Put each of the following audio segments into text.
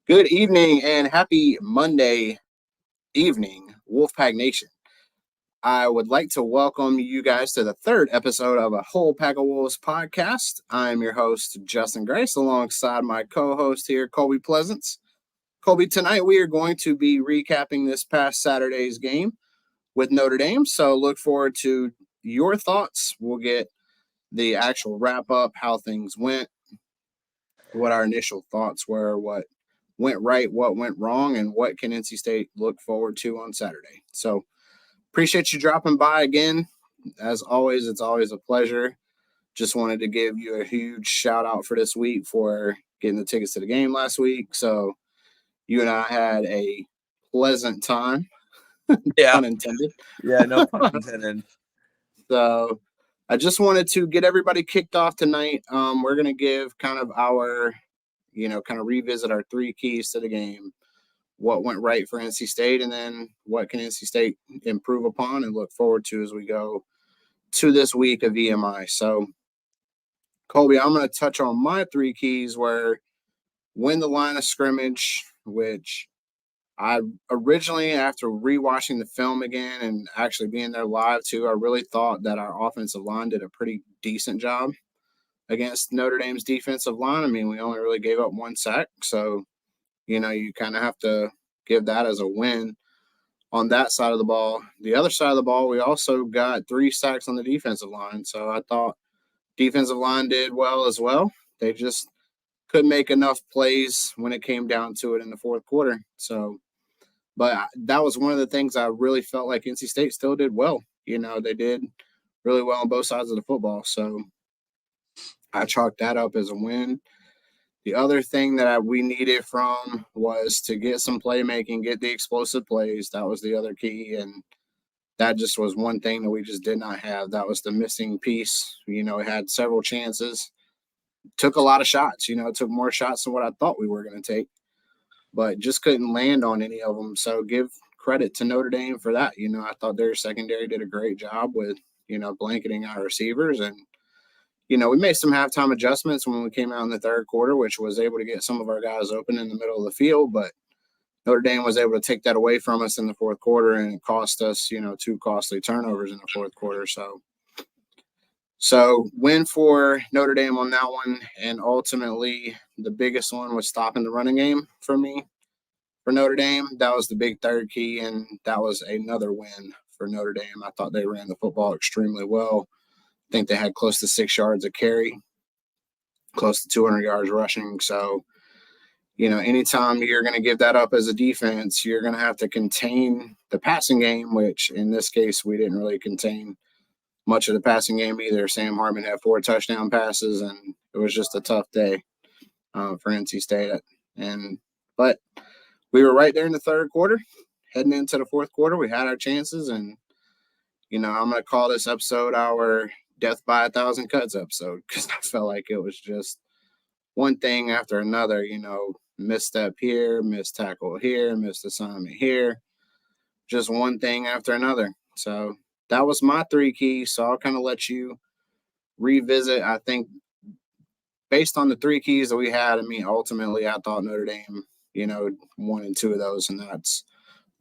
Good evening and happy Monday evening, Wolfpack Nation. I would like to welcome you guys to the third episode of a Whole Pack of Wolves podcast. I'm your host, Justin Grace, alongside my co-host here, Colby Pleasance. Colby, tonight we are going to be recapping this past Saturday's game with Notre Dame. So look forward to your thoughts. We'll get the actual wrap up, how things went, what our initial thoughts were, what went right, what went wrong, and what can NC State look forward to on Saturday. So appreciate you dropping by again. As always, it's always a pleasure. Just wanted to give you a huge shout out for this week for getting the tickets to the game last week. So you and I had a pleasant time, Yeah. pun intended. Yeah, no pun intended. So I just wanted to get everybody kicked off tonight. We're going to give kind of our, kind of revisit our three keys to the game, what went right for NC State, and then what can NC State improve upon and look forward to as we go to this week of EMI. So, Colby, I'm going to touch on my three keys where win the line of scrimmage, which I originally, after rewatching the film again and actually being there live too, I really thought that our offensive line did a pretty decent job against Notre Dame's defensive line. I mean, we only really gave up one sack. So, you kind of have to give that as a win on that side of the ball. The other side of the ball, we also got 3 sacks on the defensive line. So I thought defensive line did well as well. They just couldn't make enough plays when it came down to it in the fourth quarter. So, but that was one of the things I really felt like NC State still did well. They did really well on both sides of the football. So I chalked that up as a win. The other thing that we needed from was to get some playmaking, get the explosive plays. That was the other key. And that just was one thing that we just did not have. That was the missing piece. We had several chances, took a lot of shots. It took more shots than what I thought we were going to take, but just couldn't land on any of them. So give credit to Notre Dame for that. I thought their secondary did a great job with, blanketing our receivers. And we made some halftime adjustments when we came out in the third quarter, which was able to get some of our guys open in the middle of the field. But Notre Dame was able to take that away from us in the fourth quarter, and it cost us, 2 costly turnovers in the fourth quarter. So win for Notre Dame on that one. And ultimately, the biggest one was stopping the running game for me for Notre Dame. That was the big third key, and that was another win for Notre Dame. I thought they ran the football extremely well. I think they had close to 6 yards of carry, close to 200 yards rushing. So, anytime you're going to give that up as a defense, you're going to have to contain the passing game, which in this case, we didn't really contain much of the passing game either. Sam Hartman had 4 touchdown passes, and it was just a tough day for NC State. But we were right there in the third quarter. Heading into the fourth quarter, we had our chances, and, I'm going to call this episode our Death by 1,000 Cuts episode, because I felt like it was just one thing after another, misstep here, missed tackle here, missed assignment here, just one thing after another. So that was my 3 keys. So I'll kind of let you revisit. I think based on the 3 keys that we had, ultimately I thought Notre Dame, 1 and 2 of those, and that's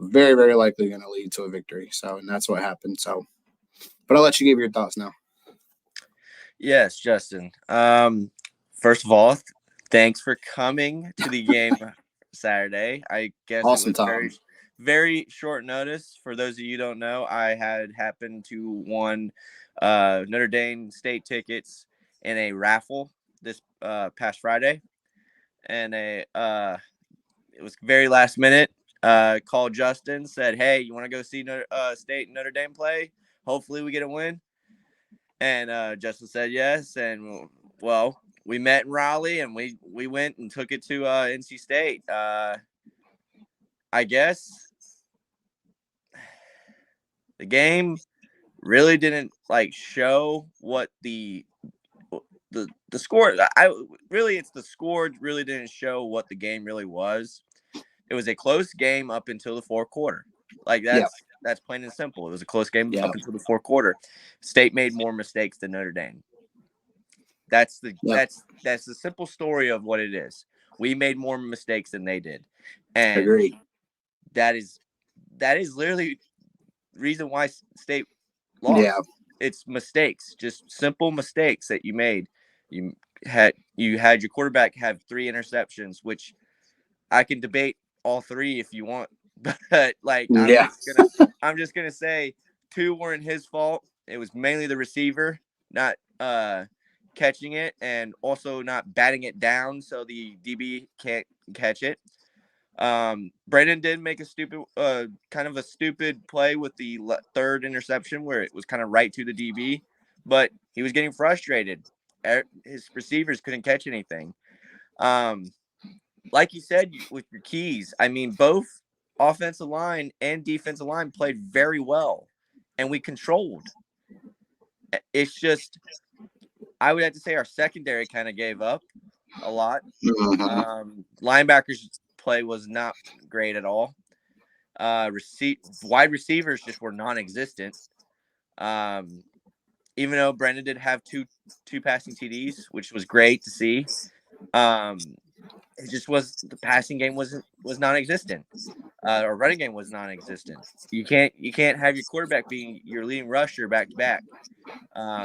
very, very likely going to lead to a victory. So, and that's what happened. So, but I'll let you give your thoughts now. Yes, Justin. First of all, thanks for coming to the game Saturday. I guess Awesome it was time. very, very short notice. For those of you who don't know, I had happened to won Notre Dame State tickets in a raffle this past Friday, and it was very last minute. Called Justin, said, "Hey, you want to go see State and Notre Dame play? Hopefully, we get a win." And Justin said yes, and well, we met in Raleigh, and we went and took it to NC State. I guess the game really didn't show what the score. It's the score really didn't show what the game really was. It was a close game up until the fourth quarter. That's plain and simple. It was a close game up until the fourth quarter. State made more mistakes than Notre Dame. That's the simple story of what it is. We made more mistakes than they did. And Agreed. that is literally the reason why State lost. Yeah. It's mistakes, just simple mistakes that you made. You had your quarterback have 3 interceptions, which I can debate all 3 if you want, but like Yeah. I'm just gonna say 2 weren't his fault. It was mainly the receiver not catching it and also not batting it down so the DB can't catch it. Brandon did make a stupid, kind of a stupid play with the 3rd interception where it was kind of right to the DB, but he was getting frustrated. His receivers couldn't catch anything. Like you said, with your keys, I mean, both offensive line and defensive line played very well, and we controlled. It's just, I would have to say our secondary kind of gave up a lot. Mm-hmm. Linebackers play was not great at all. Wide receivers just were non-existent. Even though Brandon did have two passing TDs, which was great to see. It just was the passing game was non-existent. Or running game was non-existent. You can't have your quarterback being your leading rusher back to back.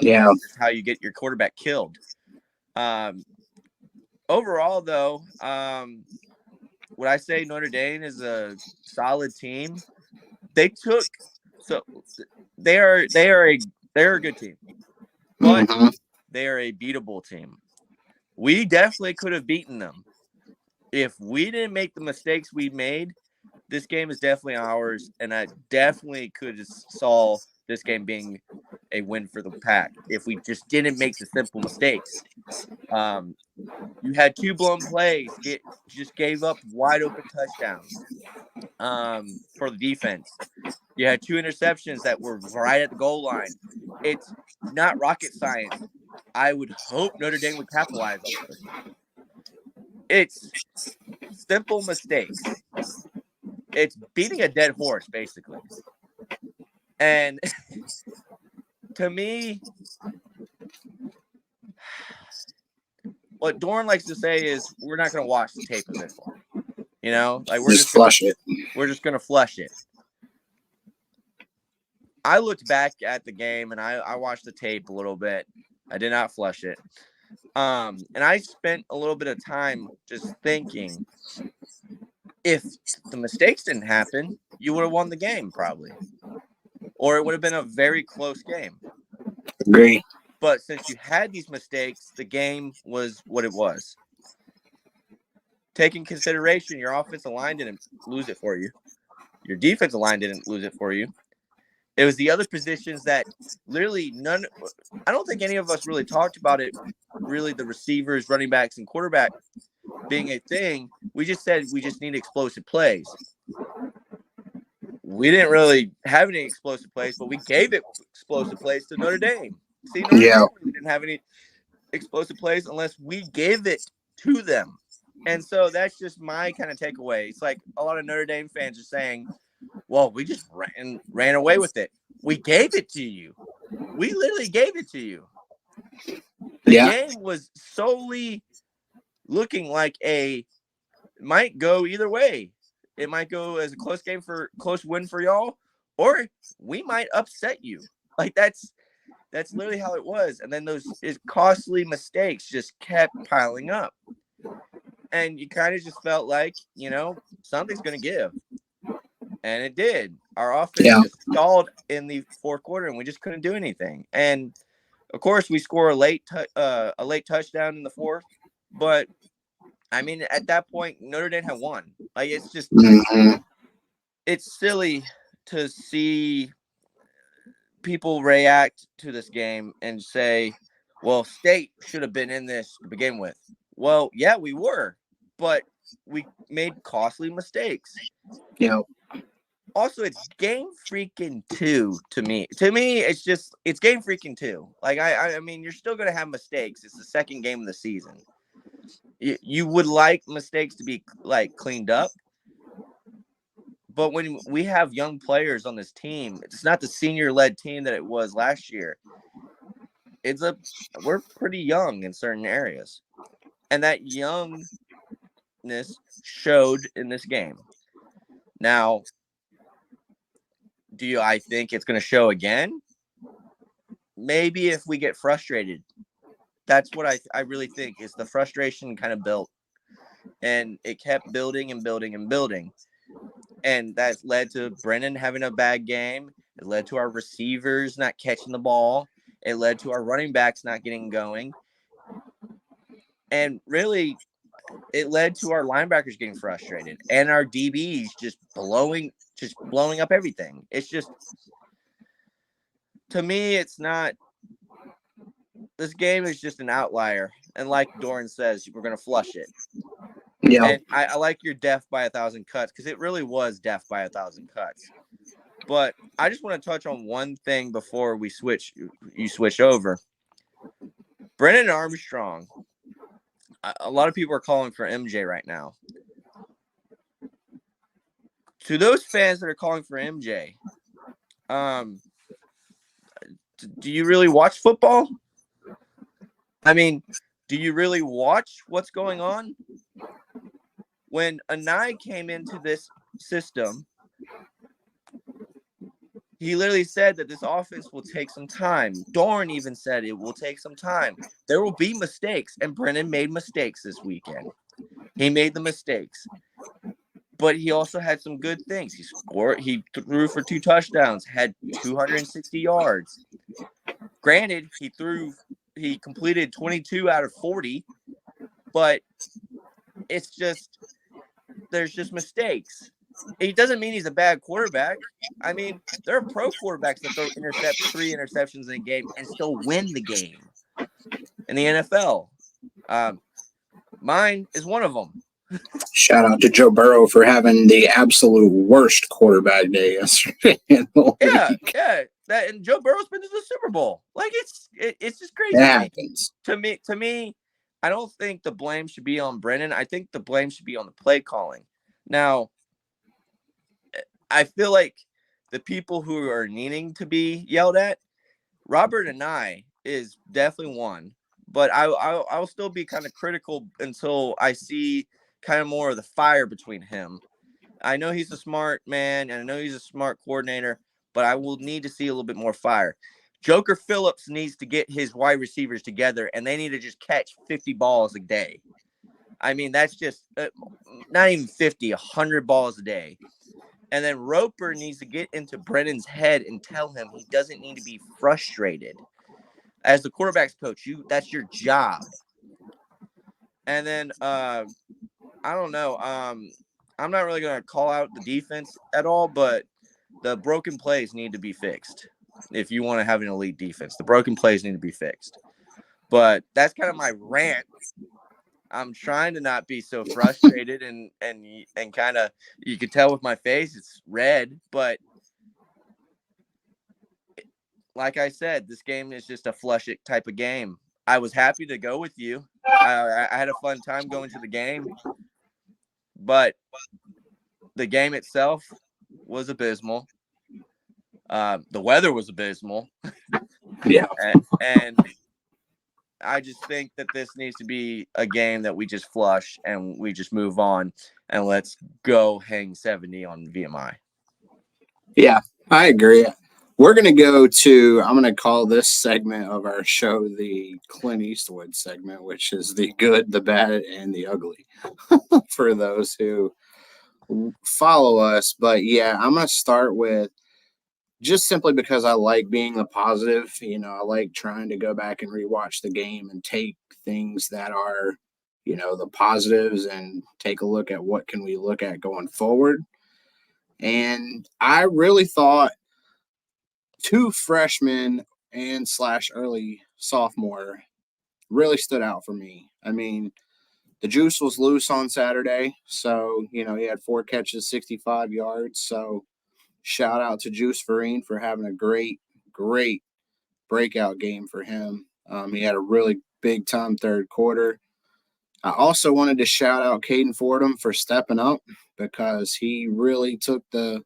Yeah. That's just how you get your quarterback killed. Overall, though, would I say Notre Dame is a solid team? They're a good team, but Mm-hmm. they are a beatable team. We definitely could have beaten them if we didn't make the mistakes we made. This game is definitely ours, and I definitely could have saw this game being a win for the Pack if we just didn't make the simple mistakes. You had 2 blown plays, just gave up wide open touchdowns for the defense. You had 2 interceptions that were right at the goal line. It's not rocket science. I would hope Notre Dame would capitalize on this. It's simple mistakes. It's beating a dead horse, basically. And to me, what Dorn likes to say is we're not going to watch the tape of this one. You know, like we're just flush it. We're just going to flush it. I looked back at the game and I watched the tape a little bit. I did not flush it. And I spent a little bit of time just thinking, if the mistakes didn't happen, you would have won the game probably. Or it would have been a very close game. Agree. But since you had these mistakes, the game was what it was. Taking consideration, your offensive line didn't lose it for you. Your defensive line didn't lose it for you. It was the other positions that literally I don't think any of us really talked about it. Really, the receivers, running backs, and quarterback being a thing. We just said we just need explosive plays. We didn't really have any explosive plays, but we gave it explosive plays to Notre Dame. See, Notre Dame really didn't have any explosive plays unless we gave it to them. And so that's just my kind of takeaway. It's like a lot of Notre Dame fans are saying, well, we just ran away with it. We gave it to you. We literally gave it to you. The game was solely looking like might go either way. It might go as a close win for y'all, or we might upset you. Like that's literally how it was. And then those costly mistakes just kept piling up. And you kind of just felt like, something's going to give. And it did. Our offense just stalled in the 4th quarter, and we just couldn't do anything. And of course, we score a late touchdown in the 4th. But I mean, at that point, Notre Dame had won. Like it's just, it's silly to see people react to this game and say, "Well, State should have been in this to begin with." Well, yeah, we were, but we made costly mistakes. Also, it's game freaking 2 to me. To me, it's game freaking 2. Like I mean, you're still gonna have mistakes. It's the 2nd game of the season. You would like mistakes to be like cleaned up, but when we have young players on this team, it's not the senior-led team that it was last year. We're pretty young in certain areas, and that young weakness showed in this game. Now, I think it's going to show again? Maybe if we get frustrated. That's what I really think is the frustration kind of built. And it kept building and building and building. And that led to Brennan having a bad game. It led to our receivers not catching the ball. It led to our running backs not getting going. And really, it led to our linebackers getting frustrated and our DBs just blowing up everything. It's just, to me, it's not. This game is just an outlier. And like Doran says, we're going to flush it. Yeah. And I like your death by 1,000 cuts because it really was death by 1,000 cuts. But I just want to touch on one thing before you switch over. Brennan Armstrong. A lot of people are calling for MJ right now. To those fans that are calling for MJ, do you really watch football? I mean, do you really watch what's going on? When Anai came into this system, he literally said that this offense will take some time. Doran even said it will take some time. There will be mistakes, and Brennan made mistakes this weekend. He made the mistakes. But he also had some good things. He threw for 2 touchdowns, had 260 yards. Granted, he completed 22 out of 40, but it's just, there's just mistakes. It doesn't mean he's a bad quarterback. I mean, there are pro quarterbacks that throw 3 interceptions in a game and still win the game in the NFL. Mine is one of them. Shout out to Joe Burrow for having the absolute worst quarterback day yesterday. Yeah. And Joe Burrow's been to the Super Bowl. Like, it's just crazy. It happens. To me, I don't think the blame should be on Brennan. I think the blame should be on the play calling. Now, I feel like the people who are needing to be yelled at, Robert and I is definitely one. But I'll still be kind of critical until I see kind of more of the fire between him. I know he's a smart man, and I know he's a smart coordinator, but I will need to see a little bit more fire. Joker Phillips needs to get his wide receivers together, and they need to just catch 50 balls a day. I mean, that's just not even 50, 100 balls a day. And then Roper needs to get into Brennan's head and tell him he doesn't need to be frustrated. As the quarterback's coach, that's your job. And then I don't know. I'm not really going to call out the defense at all, but the broken plays need to be fixed. If you want to have an elite defense, the broken plays need to be fixed. But that's kind of my rant. I'm trying to not be so frustrated and kind of, you can tell with my face it's red, but like I said, this game is just a flush it type of game. I was happy to go with you. I had a fun time going to the game, but the game itself was abysmal. The weather was abysmal. Yeah. And I just think that this needs to be a game that we just flush and we just move on and let's go hang 70 on VMI. Yeah, I agree. We're going to go to, I'm going to call this segment of our show the Clint Eastwood segment, which is the good, the bad, and the ugly for those who follow us. But yeah, I'm going to start with, just simply because I like being the positive, I like trying to go back and rewatch the game and take things that are, the positives and take a look at what can we look at going forward. And I really thought 2 freshmen and / early sophomore really stood out for me. I mean, the juice was loose on Saturday. So, he had 4 catches, 65 yards. So, shout out to Juice Vereen for having a great breakout game for him. He had a really big time third quarter. I also wanted to shout out Caden Fordham for stepping up because he really took the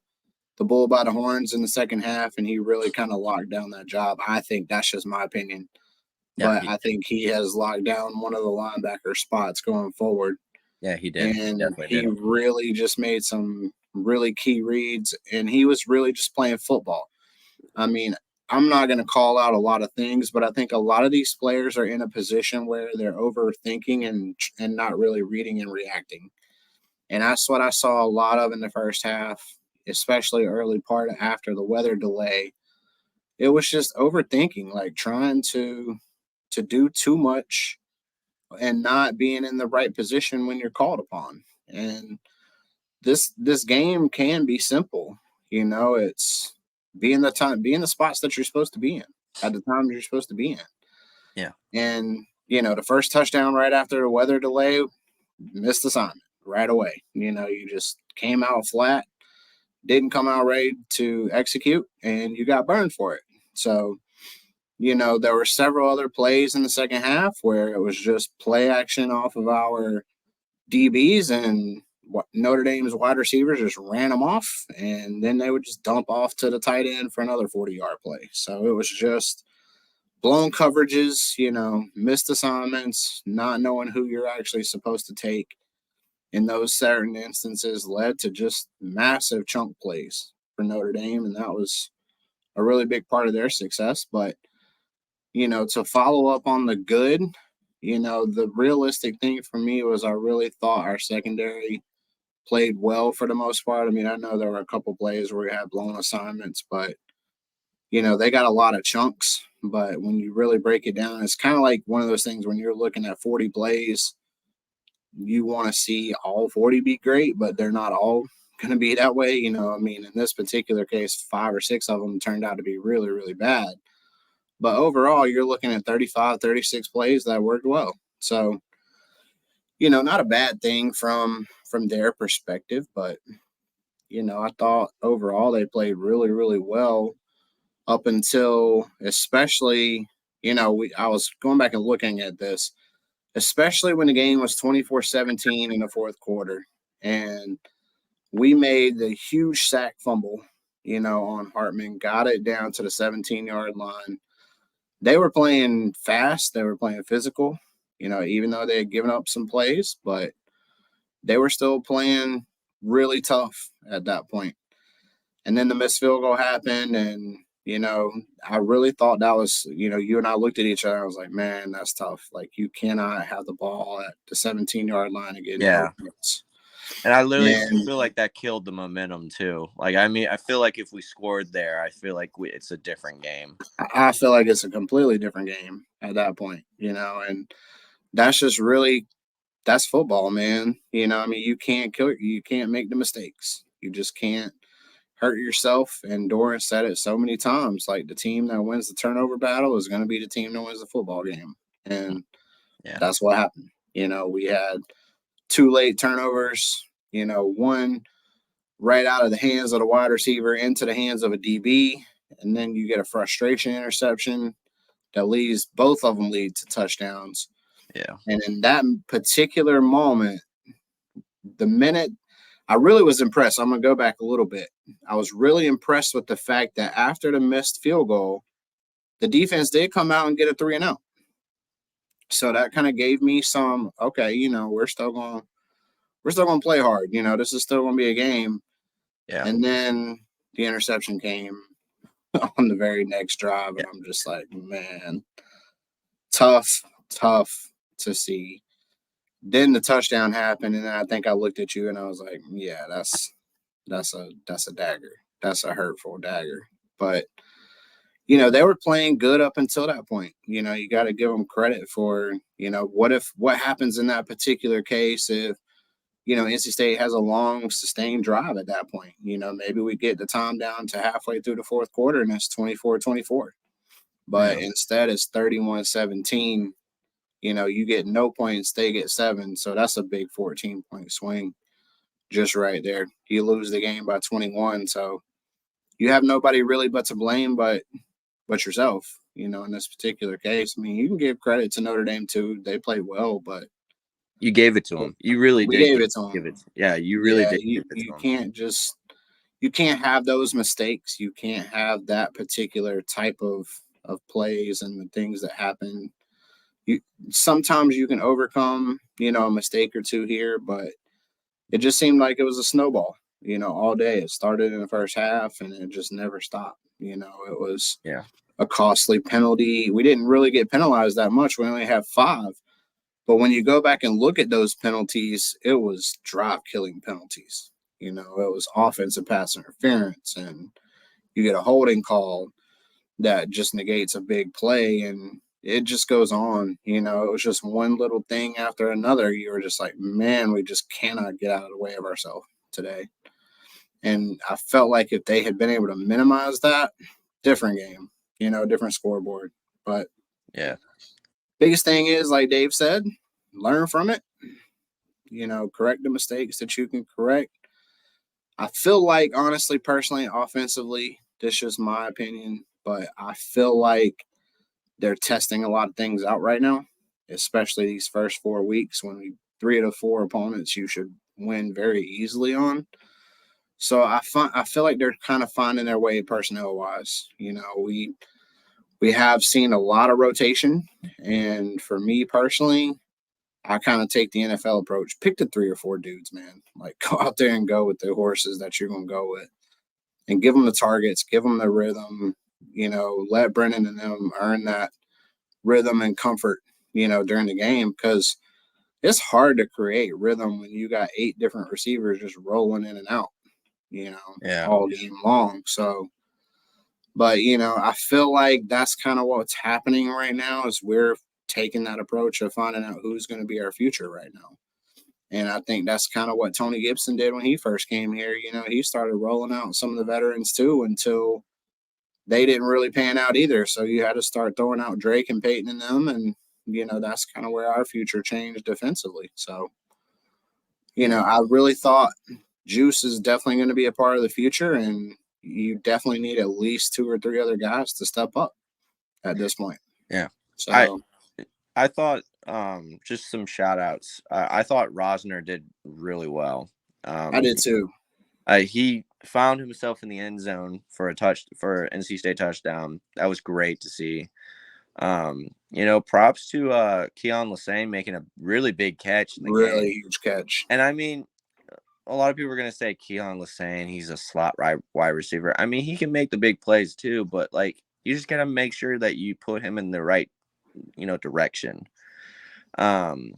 bull by the horns in the second half, and he really kind of locked down that job. I think that's just my opinion. But I think he has locked down one of the linebacker spots going forward. Yeah, he did. He And definitely he did. really just made some really key reads, and he was really just playing football. I mean, I'm not going to call out a lot of things, but I think a lot of these players are in a position where they're overthinking and not really reading and reacting. And that's what I saw a lot of in the first half, especially early part after the weather delay. It was just overthinking, like trying to do too much and not being in the right position when you're called upon. And this game can be simple. It's being the spots that you're supposed to be in at the time you're supposed to be in. Yeah. And the first touchdown right after the weather delay, missed assignment right away. You just came out flat, didn't come out ready to execute, and you got burned for it. So, there were several other plays in the second half where it was just play action off of our DBs, and Notre Dame's wide receivers just ran them off, and then they would just dump off to the tight end for another 40-yard play. So it was just blown coverages, missed assignments, not knowing who you're actually supposed to take in those certain instances led to just massive chunk plays for Notre Dame, and that was a really big part of their success. But to follow up on the good, the realistic thing for me was I really thought our secondary played well for the most part. I mean, I know there were a couple plays where we had blown assignments, but they got a lot of chunks. But when you really break it down, it's kind of like one of those things when you're looking at 40 plays, you want to see all 40 be great, but they're not all going to be that way. I mean, in this particular case, 5 or 6 of them turned out to be really, really bad. But overall, you're looking at 35, 36 plays that worked well. So, not a bad thing from their perspective, but I thought overall they played really, really well up until, especially, I was going back and looking at this, especially when the game was 24-17 in the fourth quarter, and we made the huge sack fumble, on Hartman, got it down to the 17-yard line. They were playing fast. They were playing physical, even though they had given up some plays, but they were still playing really tough at that point. And then the missed field goal happened, and, I really thought that was, you and I looked at each other. I was like, man, that's tough. Like, you cannot have the ball at the 17-yard line and get no points. And I literally feel like that killed the momentum too. Like, I mean, I feel like if we scored there, I feel like it's a different game. I feel like it's a completely different game at that point, and that's just really, that's football, man. I mean, you can't make the mistakes. You just can't hurt yourself. And Doran said it so many times, like, the team that wins the turnover battle is going to be the team that wins the football game. And that's what happened. We had 2 late turnovers, one right out of the hands of the wide receiver into the hands of a DB. And then you get a frustration interception that leads, both of them lead to touchdowns. Yeah. And in that particular moment, the minute I really was impressed, I'm going to go back a little bit. I was really impressed with the fact that after the missed field goal, the defense did come out and get a 3-and-out. So that kind of gave me some, okay, we're still going to play hard. This is still going to be a game. Yeah. And then the interception came on the very next drive, and I'm just like, man, tough to see. Then the touchdown happened, and I think I looked at you and I was like, yeah, that's a dagger. That's a hurtful dagger. But they were playing good up until that point. You got to give them credit for, what happens in that particular case if NC State has a long sustained drive at that point. Maybe we get the time down to halfway through the fourth quarter and it's 24-24. But instead it's 31-17. You get no points, they get 7. So that's a big 14-point swing just right there. You lose the game by 21. So you have nobody really but to blame but yourself, in this particular case. I mean, you can give credit to Notre Dame too. They played well, but you gave it to them. You really did. Gave it to them. Give it. Yeah, you really did. You can't you can't have those mistakes. You can't have that particular type of plays and the things that happen, sometimes you can overcome, a mistake or two here, but it just seemed like it was a snowball, all day. It started in the first half and it just never stopped. It was a costly penalty. We didn't really get penalized that much. We only have 5. But when you go back and look at those penalties, it was drive killing penalties. It was offensive pass interference, and you get a holding call that just negates a big play, and it just goes on. It was just one little thing after another. You were just like, man, we just cannot get out of the way of ourselves today. And I felt like if they had been able to minimize that, different game, different scoreboard. But yeah, biggest thing is, like Dave said, learn from it, correct the mistakes that you can correct. I feel like, honestly, personally, offensively, this is just my opinion, but I feel like they're testing a lot of things out right now, especially these first 4 weeks when 3 of the 4 opponents you should win very easily on. So I feel like they're kind of finding their way personnel wise. We have seen a lot of rotation, and for me personally, I kind of take the NFL approach. Pick the 3 or 4 dudes, man. Like, go out there and go with the horses that you're going to go with, and give them the targets, give them the rhythm. Let Brennan and them earn that rhythm and comfort, during the game, because it's hard to create rhythm when you got 8 different receivers just rolling in and out, all game long. So, but I feel like that's kind of what's happening right now is we're taking that approach of finding out who's going to be our future right now. And I think that's kind of what Tony Gibson did when he first came here. He started rolling out some of the veterans too until they didn't really pan out either. So you had to start throwing out Drake and Peyton and them. And, that's kind of where our future changed defensively. So, I really thought Juice is definitely going to be a part of the future. And you definitely need at least 2 or 3 other guys to step up at this point. Yeah. So I thought just some shout outs. I thought Rosner did really well. I did too. He found himself in the end zone for NC State touchdown. That was great to see. Props to Keon Lassane making a really big catch in the really game. Huge catch. And I mean, a lot of people are going to say Keon Lassane, he's a slot wide receiver. I mean, he can make the big plays too, but like you just got to make sure that you put him in the right, direction. Kevin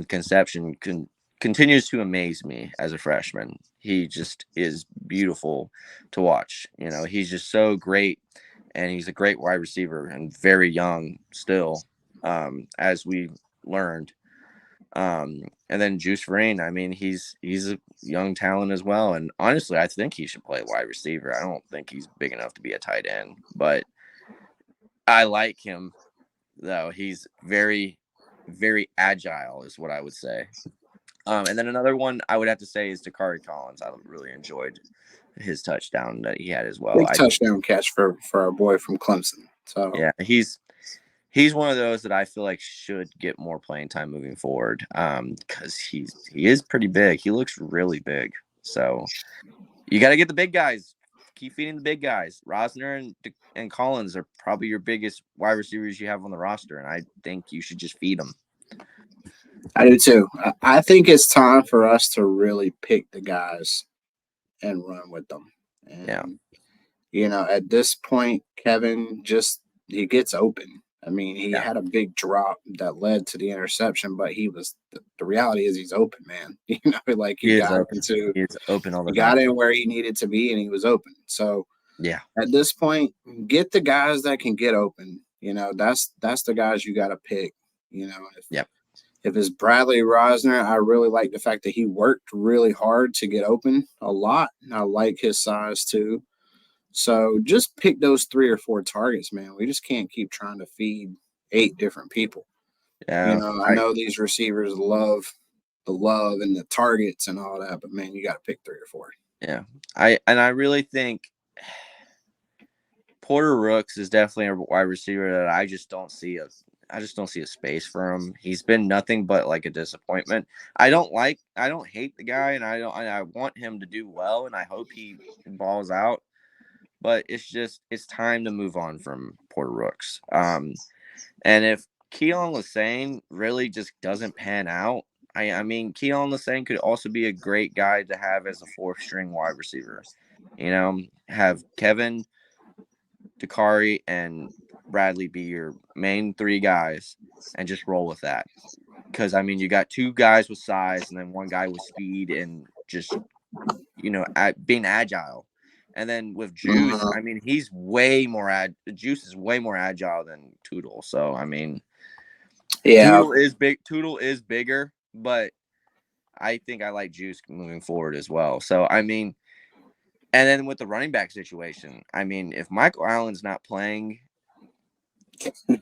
Conception continues to amaze me as a freshman. He just is beautiful to watch. He's just so great, and he's a great wide receiver and very young still, as we learned. And then Juice Vereen, I mean, he's a young talent as well. And honestly, I think he should play wide receiver. I don't think he's big enough to be a tight end, but I like him though. He's very, very agile, is what I would say. And then another one I would have to say is Dakari Collins. I really enjoyed his touchdown that he had as well. Big touchdown catch for our boy from Clemson. So yeah, he's one of those that I feel like should get more playing time moving forward. Because he is pretty big. He looks really big. So you got to get the big guys. Keep feeding the big guys. Rosner and Collins are probably your biggest wide receivers you have on the roster, and I think you should just feed them. I do too. I think it's time for us to really pick the guys and run with them. And, at this point, Kevin he gets open. I mean, he had a big drop that led to the interception, but the reality is he's open, man. Like he got open all the time. He got in where he needed to be, and he was open. So at this point, get the guys that can get open. That's the guys you got to pick. If it's Bradley Rosner, I really like the fact that he worked really hard to get open a lot. I like his size too. So just pick those 3 or 4 targets, man. We just can't keep trying to feed 8 different people. Yeah, I know these receivers love the love and the targets and all that, but man, you got to pick 3 or 4. Yeah, I really think Porter Rooks is definitely a wide receiver that I just don't see a space for him. He's been nothing but like a disappointment. I don't hate the guy, and I want him to do well, and I hope he balls out. But it's time to move on from Porter Rooks. And if Keon Lassane really just doesn't pan out. I mean, Keon Lassane could also be a great guy to have as a fourth string wide receiver. Have Kevin, Dakari, and Bradley be your main three guys and just roll with that. Because, I mean, you got two guys with size and then one guy with speed and just, being agile. And then with Juice, I mean, he's way more Juice is way more agile than Tootle. So, I mean, Yeah. Tootle is bigger, but I think I like Juice moving forward as well. So, I mean, and then with the running back situation, I mean, if Michael Allen's not playing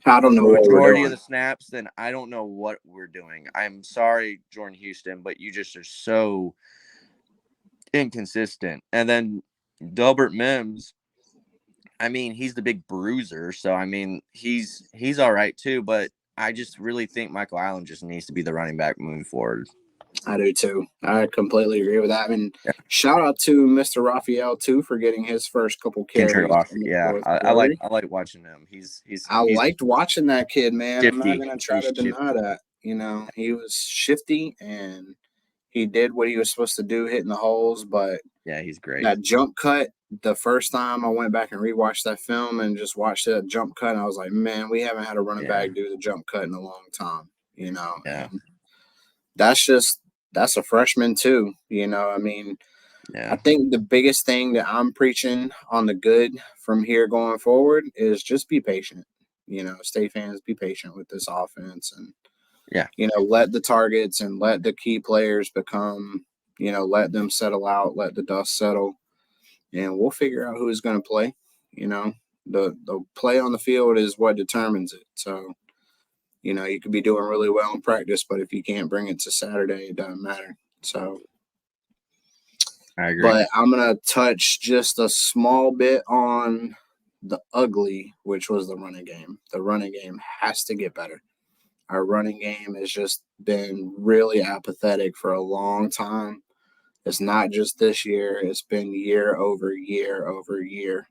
I don't know the what we're majority of doing. the snaps, then I don't know what we're doing. I'm sorry, Jordan Houston, but you just are so inconsistent. And then Delbert Mims, I mean, he's the big bruiser, so I mean, he's all right too, but I just really think Michael Allen just needs to be the running back moving forward. I do too. I completely agree with that. I mean, Yeah. shout out to Mr. Raphael too for getting his first couple carries in the Yeah, fourth I quarter. like watching him. He's I liked watching that kid, man. I'm not shifty. gonna try He's to deny shifty. that. He was shifty and he did what he was supposed to do, hitting the holes. But Yeah, he's great. that jump cut, the first time I went back and rewatched that film and just watched that jump cut, and I was like, man, we haven't had a running Yeah, back do the jump cut in a long time. yeah, And that's a freshman too. I mean, I yeah. think the biggest thing that I'm preaching on the good from here going forward is just be patient. State fans, be patient with this offense and, Yeah. let the targets and let the key players become, let them settle out, let the dust settle, and we'll figure out who's going to play. The play on the field is what determines it. So, you could be doing really well in practice, but if you can't bring it to Saturday, it doesn't matter. So, I agree. but I'm going to touch just a small bit on the ugly, which was the running game. The running game has to get better. Our running game has just been really apathetic for a long time. It's not just this year, it's been year over year over year.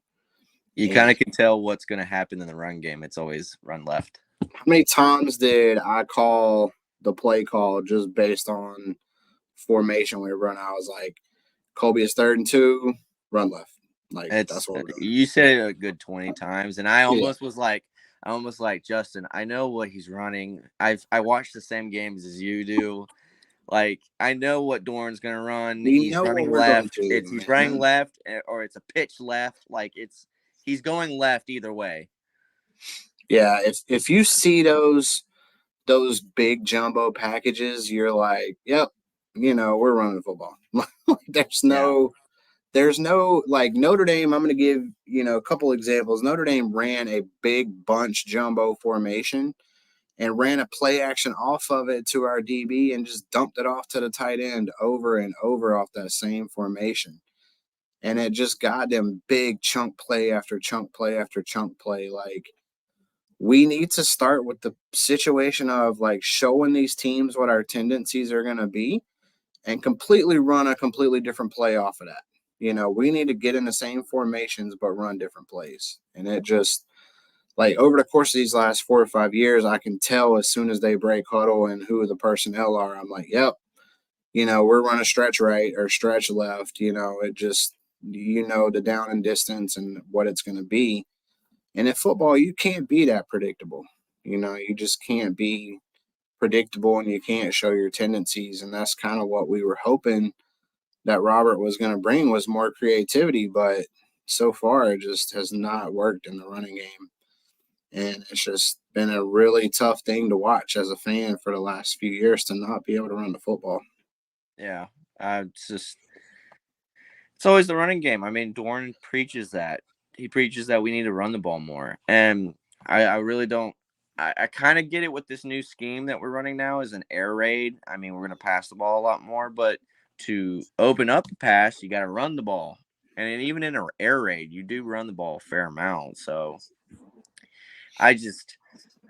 You kind And of can tell what's going to happen in the run game. It's always run left. how many times did I call the play call just based on formation we were running? I was like, Colby is 3rd and 2, run left. Like, that's what we're doing. You said it a good 20 times, and I Yeah. almost was like, Justin, I know what he's running. I watched the same games as you do. Like, I know what Dorn's gonna run. We He's know what running we're going left. to, He's running man. left, or it's a pitch left. Like he's going left either way. Yeah, if you see those big jumbo packages, you're like, yep, we're running football. there's Yeah. no there's no like Notre Dame. I'm going to give a couple examples. Notre Dame ran a big bunch jumbo formation and ran a play action off of it to our DB and just dumped it off to the tight end over and over off that same formation. And it just got them big chunk play after chunk play after chunk play. Like, we need to start with the situation of like showing these teams what our tendencies are going to be and completely run a completely different play off of that. We need to get in the same formations but run different plays. And it just like over the course of these last 4 or 5 years, I can tell as soon as they break huddle and who the personnel are, I'm like, yep, we're running stretch right or stretch left. It just, the down and distance and what it's going to be. And in football, you can't be that predictable. You just can't be predictable and you can't show your tendencies. And that's kind of what we were hoping that Robert was going to bring was more creativity. But so far, it just has not worked in the running game. And it's just been a really tough thing to watch as a fan for the last few years to not be able to run the football. Yeah. It's always the running game. I mean, Dorn preaches that. He preaches that we need to run the ball more. And I really don't. I kind of get it with this new scheme that we're running now is an air raid. I mean, we're going to pass the ball a lot more, but to open up the pass, you got to run the ball. And even in an air raid, you do run the ball a fair amount. So I just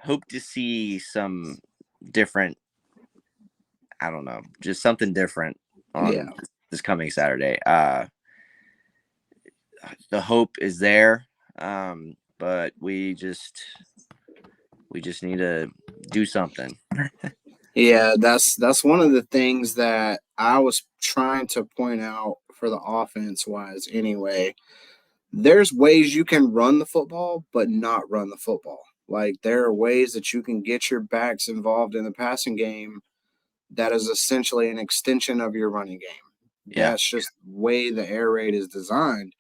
hope to see some different, I don't know, just something different on this coming Saturday. The hope is there, but we just We just need to do something. Yeah, that's one of the things that I was trying to point out for the offense wise anyway. There's ways you can run the football, but not run the football. Like there are ways that you can get your backs involved in the passing game that is essentially an extension of your running game. Yeah. That's just the way the air raid is designed.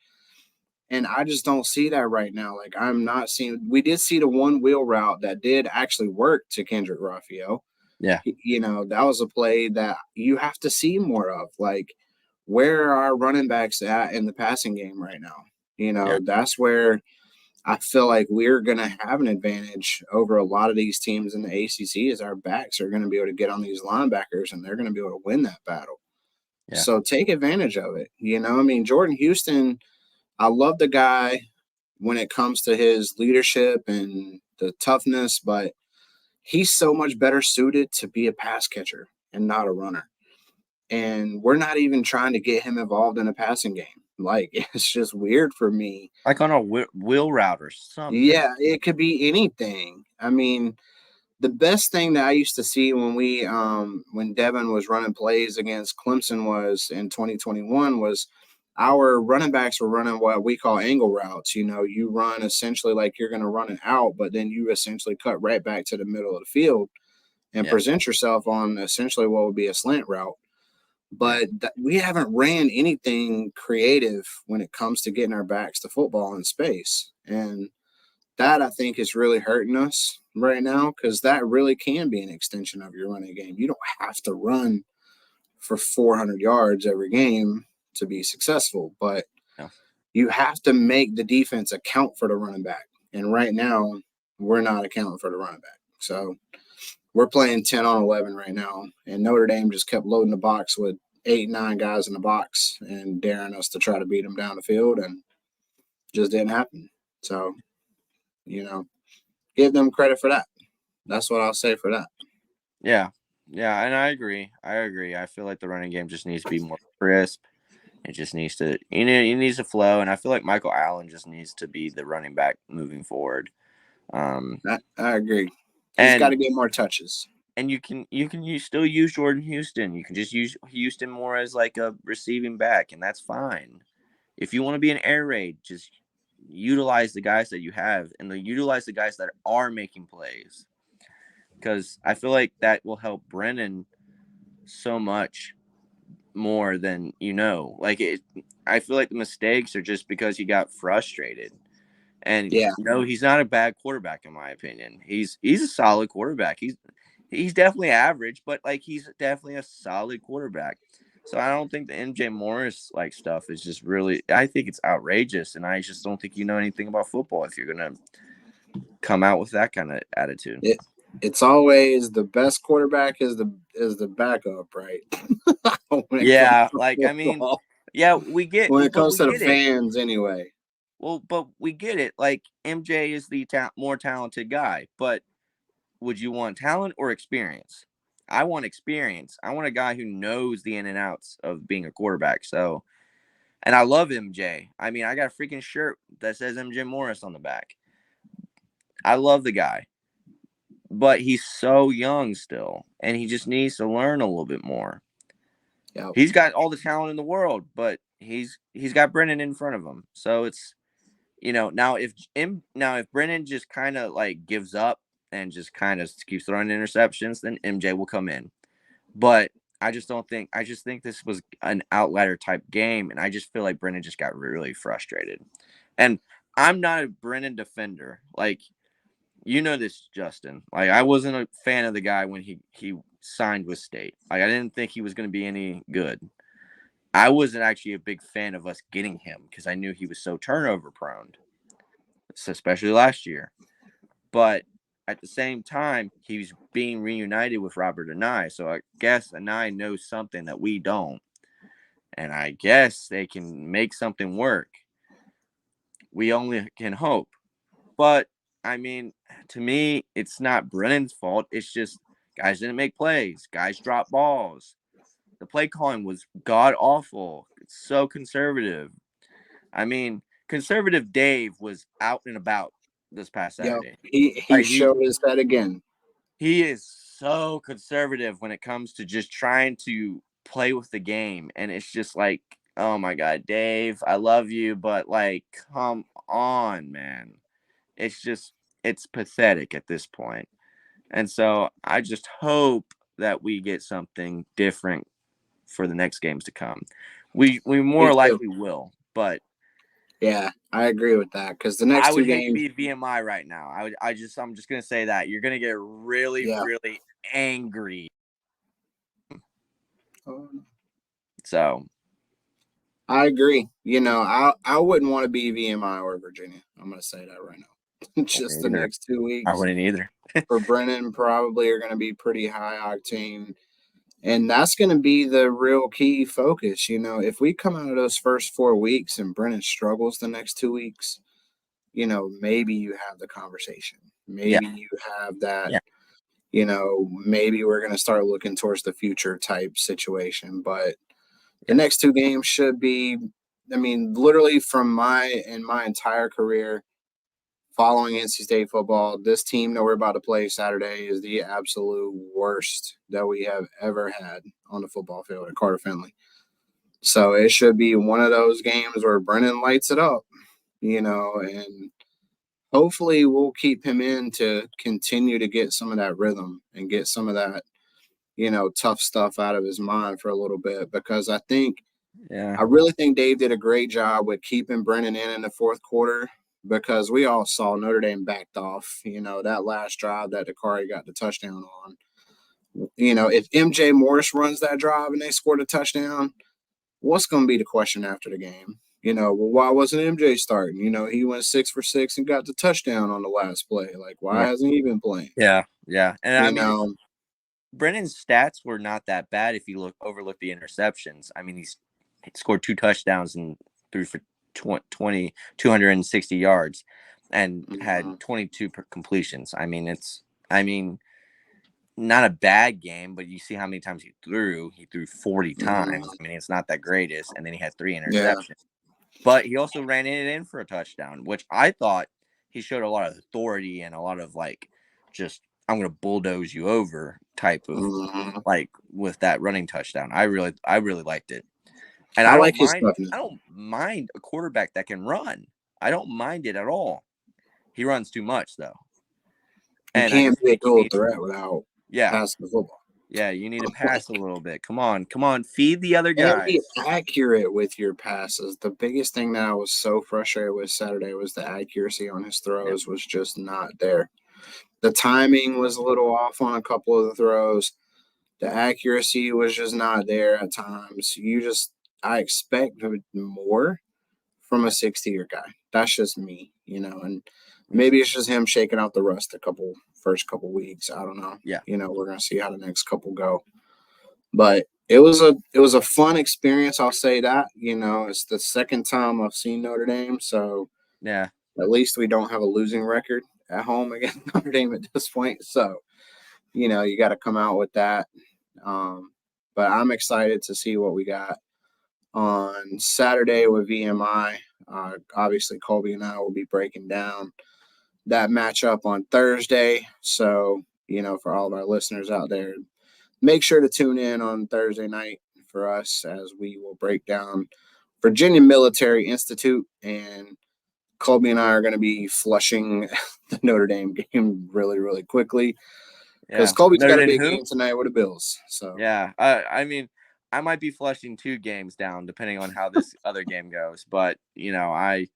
And I just don't see that right now. Like I'm not seeing. We did see the one wheel route that did actually work to Kendrick Raphael. Yeah. That was a play that you have to see more of. Like, where are our running backs at in the passing game right now? Yeah. That's where I feel like we're going to have an advantage over a lot of these teams in the ACC is our backs are going to be able to get on these linebackers and they're going to be able to win that battle. Yeah. So take advantage of it. I mean, Jordan Houston, I love the guy when it comes to his leadership and the toughness, but he's so much better suited to be a pass catcher and not a runner. And we're not even trying to get him involved in a passing game. Like, it's just weird for me. Like on a wheel route or something. Yeah, it could be anything. I mean, the best thing that I used to see when Devin was running plays against Clemson was in 2021 was our running backs were running what we call angle routes. You run essentially like you're going to run it out, but then you essentially cut right back to the middle of the field and Yeah. present yourself on essentially what would be a slant route. But we haven't ran anything creative when it comes to getting our backs to football in space. And that I think is really hurting us right now because that really can be an extension of your running game. You don't have to run for 400 yards every game to be successful, but Yeah. you have to make the defense account for the running back. And right now, we're not accounting for the running back. So we're playing 10 on 11 right now. And Notre Dame just kept loading the box with 8, 9 guys in the box and daring us to try to beat them down the field. And just didn't happen. So, give them credit for that. That's what I'll say for that. Yeah. Yeah. And I agree. I feel like the running game just needs to be more crisp. It just needs to, it needs to flow. And I feel like Michael Allen just needs to be the running back moving forward. I agree. He's got And to get more touches. and you still use Jordan Houston. You can just use Houston more as like a receiving back, and that's fine. If you want to be an air raid, just utilize the guys that you have and utilize the guys that are making plays. Because I feel like that will help Brennan so much more than Like I feel like the mistakes are just because he got frustrated. And Yeah. no, he's not a bad quarterback in my opinion. He's a solid quarterback. He's definitely average, but like he's definitely a solid quarterback. So I don't think the MJ Morris like stuff is just really. I think it's outrageous, and I just don't think you know anything about football if you're gonna come out with that kind of attitude. It's always the best quarterback is the backup, right? when it comes Yeah, to like I mean, football. yeah, we get, When it but comes we to the get it. fans, anyway. Well, but we get it. Like MJ is the more talented guy, but would you want talent or experience? I want experience. I want a guy who knows the in and outs of being a quarterback. So, and I love MJ. I mean, I got a freaking shirt that says MJ Morris on the back. I love the guy, but he's so young still, and he just needs to learn a little bit more. Yep. He's got all the talent in the world, but he's got Brennan in front of him. So it's now if Brennan just kind of like gives up and just kind of keeps throwing interceptions, then MJ will come in. But I just don't think. I just think this was an outlier type game, and I just feel like Brennan just got really frustrated. And I'm not a Brennan defender. Like this, Justin. Like I wasn't a fan of the guy when he signed with State. Like I didn't think he was going to be any good. I wasn't actually a big fan of us getting him because I knew he was so turnover prone, especially last year. But at the same time, he's being reunited with Robert and I. So I guess and I knows something that we don't. And I guess they can make something work. We only can hope. But I mean, to me, it's not Brennan's fault. It's just guys didn't make plays. Guys dropped balls. The play calling was god awful. It's so conservative. I mean, conservative Dave was out and about this past Yep. Saturday. He Like showed us that again. he is so conservative when it comes to just trying to play with the game, and it's just like, oh my god, Dave, I love you, but like, come on, man. It's pathetic at this point. And so I just hope that we get something different for the next games to come. We Me more too. likely will, but Yeah, I agree with that because the I next would two hate to games, be VMI right now. I'm just gonna say that you're gonna get really, yeah. really angry. Um, So I agree. I wouldn't want to be VMI or Virginia. I'm going to say that right now. I Just wouldn't the either. next 2 I weeks wouldn't either. for Brennan probably are going to be pretty high octane. And that's going to be the real key focus. If we come out of those first 4 weeks and Brennan struggles the next 2 weeks, maybe you have the conversation. Yeah. Maybe you have that, Yeah. maybe we're going to start looking towards the future type situation. But the Yeah. next two games should be, I mean, literally from my entire career following NC State football, this team that we're about to play Saturday is the absolute worst that we have ever had on the football field at Carter Finley. So it should be one of those games where Brennan lights it up, and hopefully we'll keep him in to continue to get some of that rhythm and get some of that, tough stuff out of his mind for a little bit because Yeah. I really think Dave did a great job with keeping Brennan in the fourth quarter because we all saw Notre Dame backed off. That last drive that Dakari got the touchdown on. If MJ Morris runs that drive and they scored a touchdown, what's going to be the question after the game? Well, why wasn't MJ starting? He went 6 for 6 and got the touchdown on the last play. Like, why Yeah. hasn't he been playing? Yeah. Yeah. And I You mean, know, Brennan's stats were not that bad if you overlook the interceptions. I mean, he scored 2 touchdowns and threw for 260 yards and had 22 completions. I mean, not a bad game, but you see how many times he threw. He threw 40 times. I mean, it's not that greatest. And then he had 3 yeah, interceptions. But he also ran it in for a touchdown, which I thought he showed a lot of authority and a lot of like just I'm going to bulldoze you over type of like with that running touchdown. I really liked it. And I like his stuff I now. don't mind a quarterback that can run. I don't mind it at all. He runs too much though. You And I can't just be a think you dual need threat without yeah. passing the football. Yeah, you need to pass a little bit. Come on. Feed the other And be guys. accurate with your passes. The biggest thing that I was so frustrated with Saturday was the accuracy on his throws was just not there. The timing was a little off on a couple of the throws. The accuracy was just not there at times. I expect more from a 6-year guy. That's just me, and maybe it's just him shaking out the rust first couple weeks. I don't know. Yeah. We're gonna see how the next couple go. But it was a fun experience, I'll say that. It's the second time I've seen Notre Dame, so Yeah. at least we don't have a losing record at home against Notre Dame at this point. So, you got to come out with that. But I'm excited to see what we got on Saturday with VMI. Obviously, Colby and I will be breaking down that matchup on Thursday. So, for all of our listeners out there, make sure to tune in on Thursday night for us as we will break down Virginia Military Institute, and Colby and I are going to be flushing the Notre Dame game really, really quickly because Yeah. Colby's Notre got a Dame big who? game tonight with the Bills. So Yeah. I mean, I might be flushing 2 games down depending on how this other game goes, but I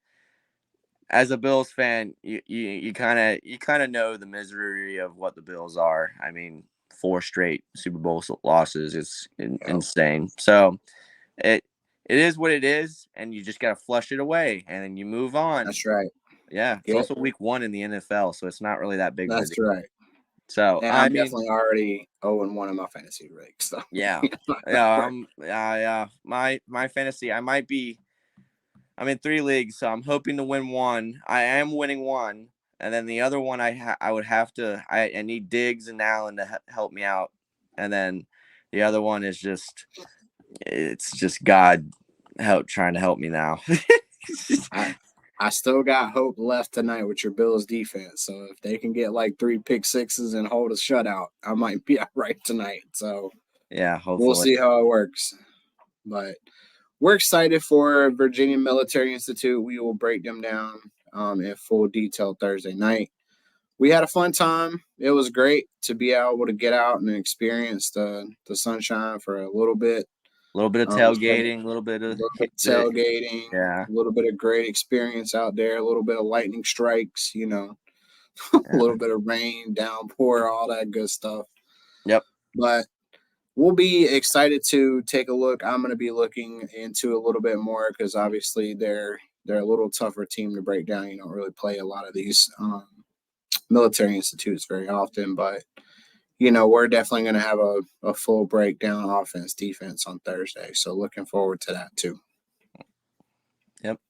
as a Bills fan, you kind of know the misery of what the Bills are. I mean, 4 straight Super Bowl losses is insane. So, it is what it is, and you just got to flush it away and then you move on. that's right. Yeah, it's Yep, also week 1 in the NFL, so it's not really that big of a that's deal. right. So, And I I'm mean, definitely already 0-1 in my fantasy league. So yeah. Yeah, yeah, my fantasy, I'm in 3 leagues, so I'm hoping to win 1. I am winning 1, and then the other one I would have to I need Diggs and Allen to help me out. And then the other one is it's just God trying to help me now. I I still got hope left tonight with your Bills defense. So if they can get like 3 pick sixes and hold a shutout, I might be all right tonight. So Yeah, we'll hopefully. see how it works. But we're excited for Virginia Military Institute. We will break them down in full detail Thursday night. We had a fun time. It was great to be able to get out and experience the sunshine for a little bit. A little bit of tailgating, a little bit of tailgating, yeah, a little bit of great experience out there, a little bit of lightning strikes, a little bit of rain, downpour, all that good stuff. Yep. But we'll be excited to take a look. I'm going to be looking into a little bit more because obviously they're a little tougher team to break down. You don't really play a lot of these military institutes very often, but we're definitely going to have a full breakdown offense, defense on Thursday. So looking forward to that too. Yep.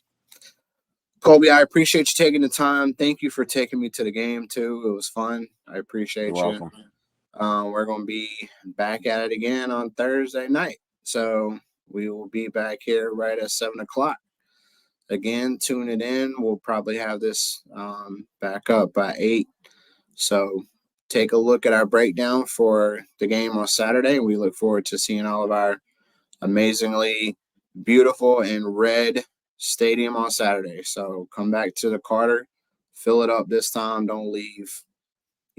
Colby, I appreciate you taking the time. Thank you for taking me to the game too. It was fun. I appreciate You're you. welcome. We're going to be back at it again on Thursday night. So we will be back here right at 7:00. Again, tune it in. We'll probably have this back up by 8. So take a look at our breakdown for the game on Saturday. We look forward to seeing all of our amazingly beautiful and red stadium on Saturday. So come back to the Carter, fill it up this time. Don't leave.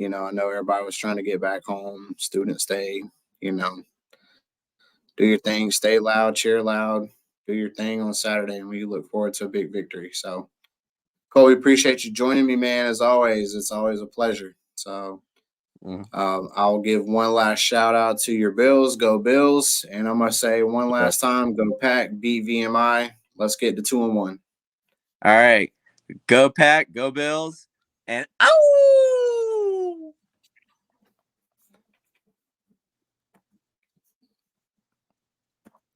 I know everybody was trying to get back home. Students stay, do your thing, stay loud, cheer loud, do your thing on Saturday, and we look forward to a big victory. So, Cole, we appreciate you joining me, man, as always. It's always a pleasure. So, I'll give one last shout out to your Bills. Go Bills. And I'm going to say one last time, go Pack, beat VMI. Let's get to 2-1. All right. Go Pack, go Bills, and oh!